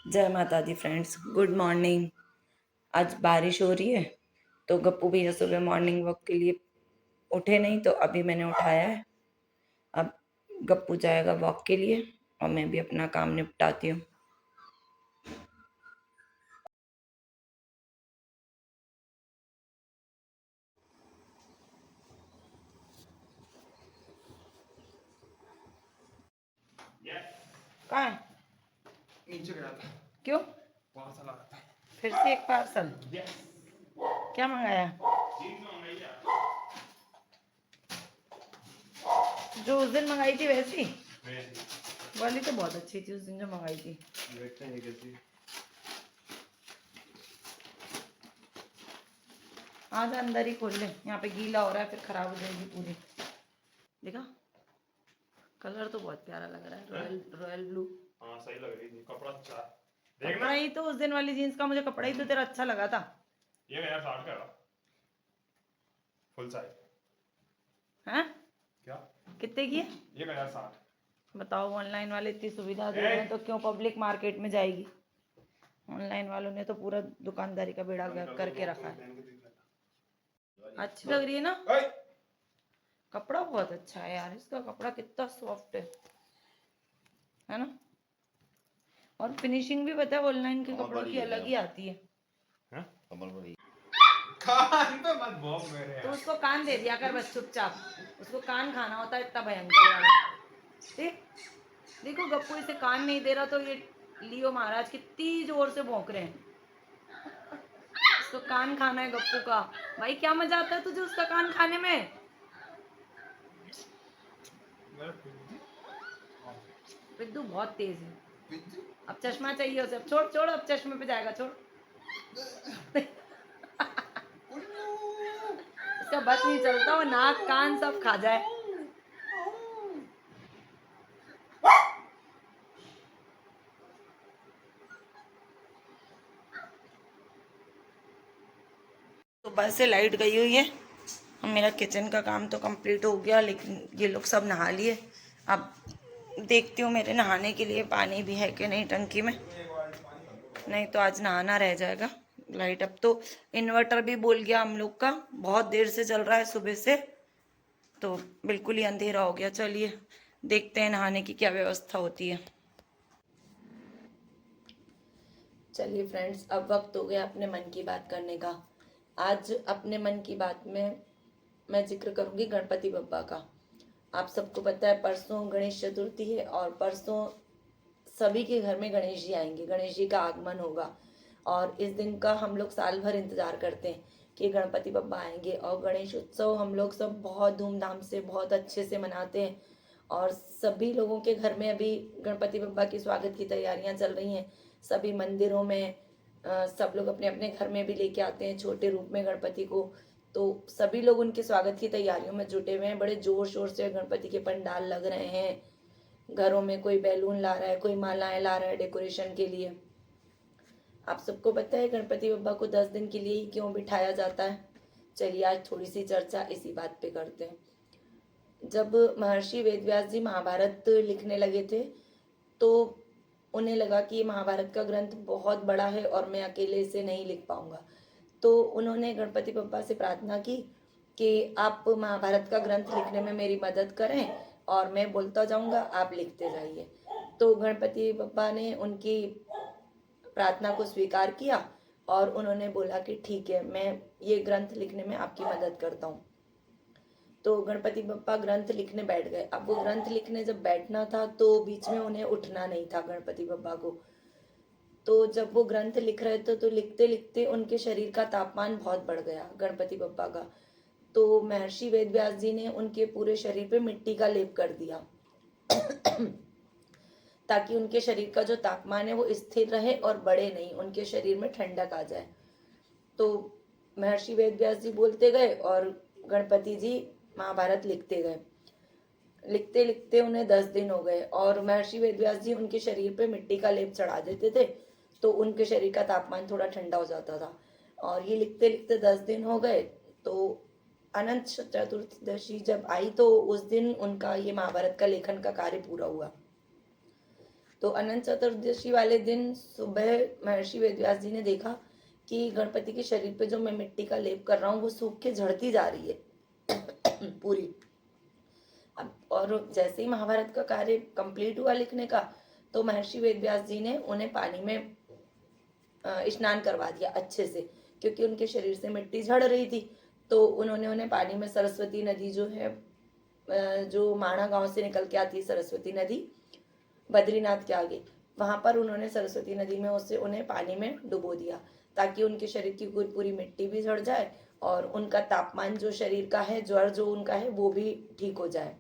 जय माता दी friends, good morning. आज बारिश हो रही है तो गप्पू भैया सुबह मॉर्निंग वॉक के लिए उठे नहीं, तो अभी मैंने उठाया है। अब गप्पू जाएगा वॉक के लिए और मैं भी अपना काम निपटाती हूँ। कहाँ है? नीचे गया था। क्यों? पार्सल आया था। फिर से एक पार्सल? क्या मंगाया? जो उस दिन मंगाई थी वैसी वाली तो बहुत अच्छी थी, उस दिन जो मंगाई थी। देखते हैं कैसी। आज अंदर ही खोल ले, यहाँ पे गीला हो रहा है, फिर खराब हो जाएगी पूरी। देखा, कलर तो बहुत प्यारा लग रहा है, रॉयल रॉयल ब्लू। हाँ सही लग रही थी, कपड़ा अच्छा है। कपड़ा ही तो उस दिन वाली जीन्स का, मुझे कपड़ा ही तो तेरा अच्छा लगा था। ये यार 60 का फुल साइज हैं? क्या? कितने की है? ये 60। बताओ, ऑनलाइन वाले इतनी सुविधा दे रहे हैं तो क्यों पब्लिक मार्केट में जाएगी? ऑनलाइन वालों ने तो पूरा दुकानदारी का बेड़ा गर्क करके रखा है। अच्छी लग रही है ना? कपड़ा बहुत अच्छा है यार, इसका कपड़ा कितना सॉफ्ट है ना? और फिनिशिंग भी पता है, ऑनलाइन के कपड़ों की अलग ही आती है। कान पे मत भौंक मेरे तो यार। उसको कान दे दिया कर बस चुपचाप, उसको कान खाना होता है इतना भयंकर वाला। देख, देखो गप्पू इसे कान नहीं दे रहा तो ये लियो महाराज कितनी जोर से भौंक रहे हैं। उसको कान खाना है गप्पू का। भाई क्या मजा आता है तुझे उसका कान खाने में? पिद्दू बहुत तेज है। अब चश्मा चाहिए उसे, अब छोड़ छोड़, अब चश्मे पे जाएगा, छोड़। उसका बस नहीं चलता, वो नाक कान सब खा जाए। सुबह से लाइट गई हुई है। मेरा किचन का काम तो कंप्लीट हो गया, लेकिन ये लोग सब नहा लिए। अब देखती हूँ मेरे नहाने के लिए पानी भी है कि नहीं टंकी में, नहीं तो आज नहाना रह जाएगा। लाइट अब तो इन्वर्टर भी बोल गया हम लोग का, बहुत देर से चल रहा है सुबह से, तो बिल्कुल ही अंधेरा हो गया। चलिए देखते हैं नहाने की क्या व्यवस्था होती है। चलिए फ्रेंड्स, अब वक्त हो गया अपने मन की बात करने का। आज अपने मन की बात में मैं जिक्र करूंगी गणपति बप्पा का। आप सबको पता है परसों गणेश चतुर्थी है और परसों सभी के घर में गणेश जी आएंगे, गणेश जी का आगमन होगा। और इस दिन का हम लोग साल भर इंतजार करते हैं कि गणपति बप्पा आएंगे, और गणेश उत्सव हम लोग सब बहुत धूमधाम से बहुत अच्छे से मनाते हैं। और सभी लोगों के घर में अभी गणपति बप्पा की स्वागत की तैयारियां चल रही हैं। सभी मंदिरों में सब लोग अपने अपने घर में भी लेके आते हैं छोटे रूप में गणपति को। तो सभी लोग उनके स्वागत की तैयारियों में जुटे हुए हैं, बड़े जोर शोर से गणपति के पंडाल लग रहे हैं। घरों में कोई बैलून ला रहा है, कोई मालाएं ला रहा है डेकोरेशन के लिए। आप सबको पता है गणपति बप्पा को 10 दिन के लिए ही क्यों बिठाया जाता है? चलिए आज थोड़ी सी चर्चा इसी बात पे करते हैं। जब महर्षि वेदव्यास जी महाभारत लिखने लगे थे तो उन्हें लगा कि ये महाभारत का ग्रंथ बहुत बड़ा है और मैं अकेले इसे नहीं लिख पाऊंगा। तो उन्होंने गणपति बप्पा से प्रार्थना की कि आप महाभारत का ग्रंथ लिखने में मेरी मदद करें और मैं बोलता जाऊंगा, आप लिखते जाइए। तो गणपति बप्पा ने उनकी प्रार्थना को स्वीकार किया और उन्होंने बोला कि ठीक है, मैं ये ग्रंथ लिखने में आपकी मदद करता हूँ। तो गणपति बप्पा ग्रंथ लिखने बैठ गए। अब वो ग्रंथ लिखने जब बैठना था तो बीच में उन्हें उठना नहीं था गणपति बप्पा को। तो जब वो ग्रंथ लिख रहे थे तो लिखते लिखते उनके शरीर का तापमान बहुत बढ़ गया गणपति बप्पा का। तो महर्षि वेदव्यास जी ने उनके पूरे शरीर पे मिट्टी का लेप कर दिया ताकि उनके शरीर का जो तापमान है वो स्थिर रहे और बढ़े नहीं, उनके शरीर में ठंडक आ जाए। तो महर्षि वेदव्यास जी बोलते गए और गणपति जी महाभारत लिखते गए। लिखते लिखते उन्हें 10 दिन हो गए और महर्षि वेदव्यास जी उनके शरीर पे मिट्टी का लेप चढ़ा देते थे तो उनके शरीर का तापमान थोड़ा ठंडा हो जाता था। और ये लिखते लिखते 10 दिन हो गए। तो अनंत चतुर्दशी जब आई तो उस दिन उनका ये महाभारत का लेखन का कार्य पूरा हुआ। तो अनंत चतुर्दशी वाले दिन सुबह महर्षि वेदव्यास जी ने देखा कि गणपति के शरीर पे जो मैं मिट्टी का लेप कर रहा हूँ वो सूख के झड़ती जा रही है पूरी। अब और जैसे ही महाभारत का कार्य कंप्लीट हुआ लिखने का, तो महर्षि वेदव्यास जी ने उन्हें पानी में स्नान करवा दिया अच्छे से, क्योंकि उनके शरीर से मिट्टी झड़ रही थी। तो उन्होंने उन्हें पानी में, सरस्वती नदी जो है जो माणा गांव से निकल के आती है सरस्वती नदी बद्रीनाथ के आगे, वहां पर उन्होंने सरस्वती नदी में उन्हें पानी में डुबो दिया, ताकि उनके शरीर की पूरी मिट्टी भी झड़ जाए और उनका तापमान जो शरीर का है, ज्वर जो उनका है वो भी ठीक हो जाए।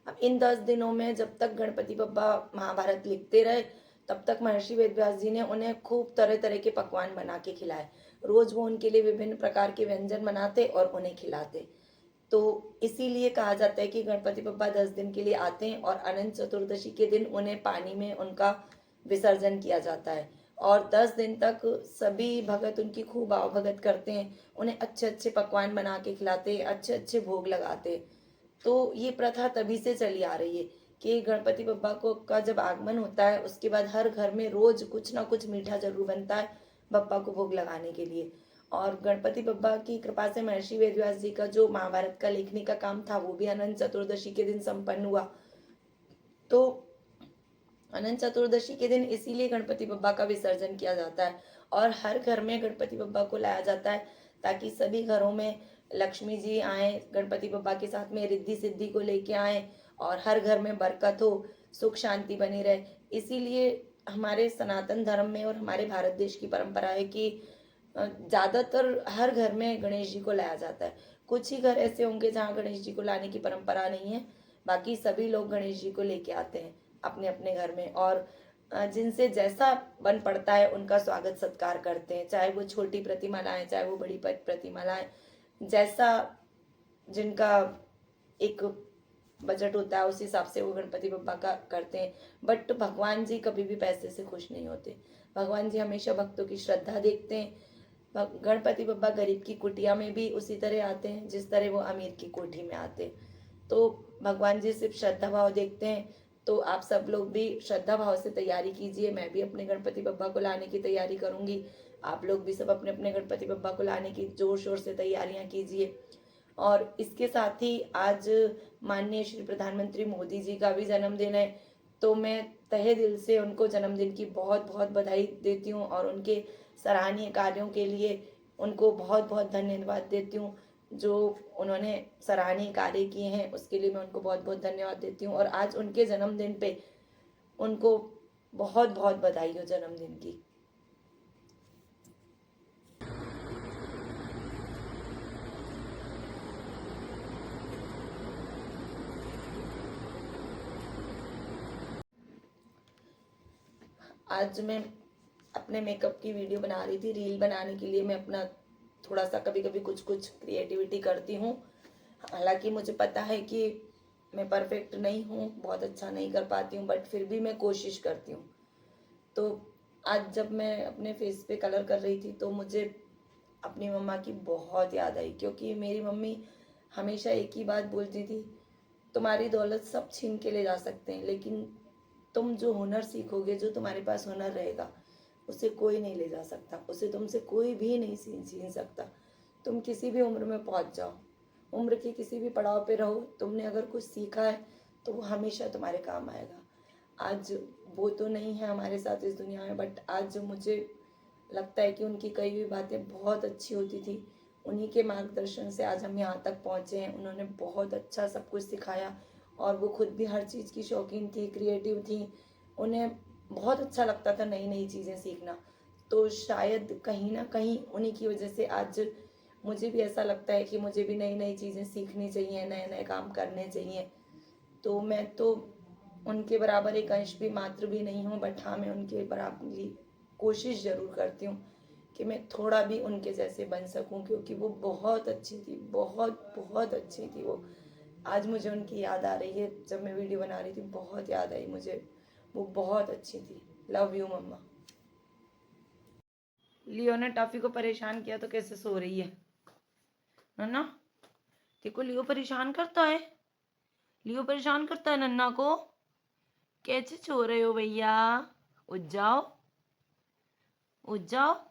अब इन 10 दिनों में जब तक गणपति बप्पा महाभारत लिखते रहे, तब तक महर्षि वेदव्यास जी ने उन्हें खूब तरह तरह के पकवान बना के खिलाए। रोज वो उनके लिए विभिन्न प्रकार के व्यंजन बनाते और उन्हें खिलाते। तो इसीलिए कहा जाता है कि गणपति बप्पा 10 दिन के लिए आते हैं और अनंत चतुर्दशी के दिन उन्हें पानी में उनका विसर्जन किया जाता है। और 10 दिन तक सभी भगत उनकी खूब आवभगत करते हैं, उन्हें अच्छे अच्छे पकवान बना के खिलाते हैं, अच्छे अच्छे भोग लगाते हैं। तो ये प्रथा तभी से चली आ रही है कि गणपति बप्पा को का जब आगमन होता है, उसके बाद हर घर में रोज कुछ ना कुछ मीठा जरूर बनता है बप्पा को भोग लगाने के लिए। और गणपति बप्पा की कृपा से महर्षि वेदव्यास जी का जो महाभारत का लिखने का काम था वो भी अनंत चतुर्दशी के दिन संपन्न हुआ। तो अनंत चतुर्दशी के दिन इसीलिए गणपति बप्पा का विसर्जन किया जाता है और हर घर में गणपति बप्पा को लाया जाता है, ताकि सभी घरों में लक्ष्मी जी आए, गणपति बप्पा के साथ में रिद्धि सिद्धि को लेके आए और हर घर में बरकत हो, सुख शांति बनी रहे। इसीलिए हमारे सनातन धर्म में और हमारे भारत देश की परंपरा है कि ज्यादातर हर घर में गणेश जी को लाया जाता है। कुछ ही घर ऐसे होंगे जहाँ गणेश जी को लाने की परंपरा नहीं है, बाकी सभी लोग गणेश जी को लेके आते हैं अपने अपने घर में और जिनसे जैसा बन पड़ता है उनका स्वागत सत्कार करते हैं, चाहे वो छोटी प्रतिमा लाएं चाहे वो बड़ी प्रतिमा लाएं, जैसा जिनका एक बजट होता है उस हिसाब से वो गणपति बप्पा का करते हैं। बट भगवान जी कभी भी पैसे से खुश नहीं होते, भगवान जी हमेशा भक्तों की श्रद्धा देखते हैं। गणपति बप्पा गरीब की कुटिया में भी उसी तरह आते हैं जिस तरह वो अमीर की कोठी में आते हैं। तो भगवान जी सिर्फ श्रद्धा भाव देखते हैं। तो आप सब लोग भी श्रद्धा भाव से तैयारी कीजिए, मैं भी अपने गणपति बप्पा को लाने की तैयारी करूंगी, आप लोग भी सब अपने अपने गणपति बप्पा को लाने की जोर शोर से तैयारियां कीजिए। और इसके साथ ही आज माननीय श्री प्रधानमंत्री मोदी जी का भी जन्मदिन है, तो मैं तहे दिल से उनको जन्मदिन की बहुत बहुत बधाई देती हूँ और उनके सराहनीय कार्यों के लिए उनको बहुत बहुत धन्यवाद देती हूँ। जो उन्होंने सराहनीय कार्य किए हैं उसके लिए मैं उनको बहुत बहुत धन्यवाद देती हूँ और आज उनके जन्मदिन पे उनको बहुत बहुत बधाई हो जन्मदिन की। आज मैं अपने मेकअप की वीडियो बना रही थी, रील बनाने के लिए मैं अपना थोड़ा सा कभी कभी कुछ कुछ क्रिएटिविटी करती हूँ। हालांकि मुझे पता है कि मैं परफेक्ट नहीं हूँ, बहुत अच्छा नहीं कर पाती हूँ, बट फिर भी मैं कोशिश करती हूँ। तो आज जब मैं अपने फेस पे कलर कर रही थी तो मुझे अपनी मम्मा की बहुत याद आई, क्योंकि मेरी मम्मी हमेशा एक ही बात बोलती थी, तुम्हारी दौलत सब छीन के ले जा सकते हैं, लेकिन तुम जो हुनर सीखोगे, जो तुम्हारे पास हुनर रहेगा, उसे कोई नहीं ले जा सकता, उसे तुमसे कोई भी नहीं छीन सकता। तुम किसी भी उम्र में पहुंच जाओ, उम्र के किसी भी पड़ाव पे रहो, तुमने अगर कुछ सीखा है तो वो हमेशा तुम्हारे काम आएगा। आज वो तो नहीं है हमारे साथ इस दुनिया में, बट आज मुझे लगता है कि उनकी कई हुई बातें बहुत अच्छी होती थी। उन्हीं के मार्गदर्शन से आज हम यहाँ तक पहुँचे हैं। उन्होंने बहुत अच्छा सब कुछ सिखाया और वो खुद भी हर चीज़ की शौकीन थी, क्रिएटिव थी, उन्हें बहुत अच्छा लगता था नई नई चीज़ें सीखना। तो शायद कहीं ना कहीं उन्हीं की वजह से आज मुझे भी ऐसा लगता है कि मुझे भी नई नई चीज़ें सीखनी चाहिए, नए नए काम करने चाहिए। तो मैं तो उनके बराबर एक अंश भी मात्र भी नहीं हूँ, बट हाँ मैं उनके बराबरी कोशिश ज़रूर करती हूँ कि मैं थोड़ा भी उनके जैसे बन सकूँ, क्योंकि वो बहुत अच्छी थी, बहुत बहुत अच्छी थी वो। आज मुझे उनकी याद आ रही है, जब मैं वीडियो बना रही थी बहुत याद आई मुझे, वो बहुत अच्छी थी। लव यू मम्मा। लियो ने टॉफी को परेशान किया तो कैसे सो रही है नन्ना? देखो लियो परेशान करता है, लियो परेशान करता है नन्ना को। कैसे सो रहे हो भैया? उठ जाओ, उठ जाओ।